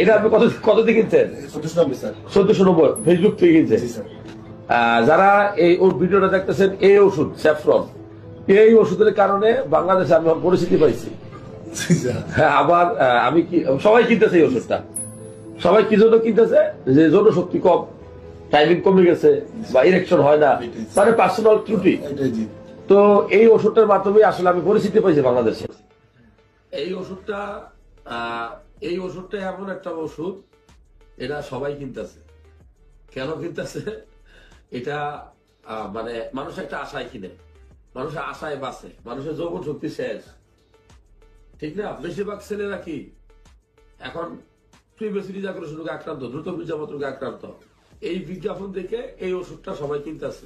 এটা আপনি কত দিয়ে কিনছেন? 1490 ফেসবুক থেকে কিনছেন। যারা এই ওর ভিডিওটা দেখতেছেন, এই ওষুধ স্যাফরন, এই ওষুধের কারণে বাংলাদেশে আমি পরিস্থিতি পাইছি। আবার আমি কি সবাই কিনতেছে এই ওষুধটা, সবাই কি জন্য কিনতেছে? যে যৌন শক্তি কম, টাইমিং কমে গেছে, বা ইরেকশন হয় না, মানে পার্সোনাল ত্রুটি। তো এই ওষুধটার মাধ্যমে আসলে আমি পরিস্থিতি পাইছি বাংলাদেশে। এই ওষুধটা এমন একটা ওষুধ, এটা সবাই কিনতেছে। কেন কিনতেছে? এটা মানে মানুষ একটা আশায় কিনে, মানুষের আশায় বাঁচে, মানুষের যৌবন শক্তি শেষ, ঠিক না? বেশিরভাগ ছেলেরা কি এখন প্রিভিয়াসলি জাগরণ রোগে আক্রান্ত, দ্রুত বীর্যপাত রোগে আক্রান্ত। এই বিজ্ঞাপন দেখে এই ওষুধটা সবাই কিনতেছে।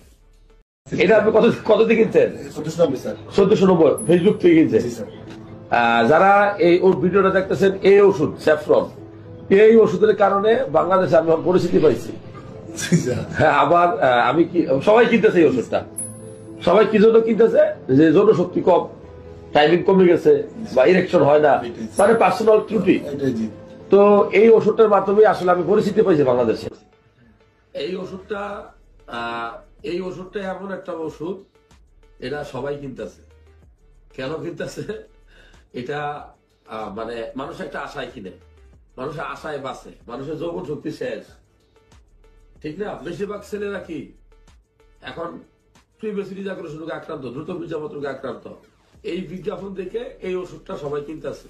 এটা আপনি কত দিয়ে কিনছেন? 1490 ফেসবুক থেকে কিনছেন। যারা এই ওর ভিডিওটা দেখতেছেন, এই ওষুধ স্যাফরন, এই ওষুধের কারণে বাংলাদেশে আমি পরিস্থিতি পাইছি। আবার আমি কি সবাই কিনতেছে এই ওষুধটা, সবাই কি জন্য কিনতেছে? যে যৌন শক্তি কম, টাইমিং কমে গেছে, বা ইরেকশন হয় না, মানে পার্সোনাল ত্রুটি। তো এই ওষুধটার মাধ্যমে আসলে আমি পরিস্থিতি পাইছি বাংলাদেশে। এই ওষুধটা এমন একটা ওষুধ, এটা সবাই কিনতেছে। কেন কিনতেছে? এটা মানে মানুষ একটা আশায় কিনে, মানুষের আশায় বাঁচে, মানুষের যৌবন শক্তি শেষ, ঠিক না? বেশিরভাগ ছেলেরা কি এখন প্রিভিয়াসলি জাগরণ রোগে আক্রান্ত, দ্রুত বীর্যপাত রোগে আক্রান্ত। এই বিজ্ঞাপন দেখে এই ওষুধটা সবাই কিনতেছে।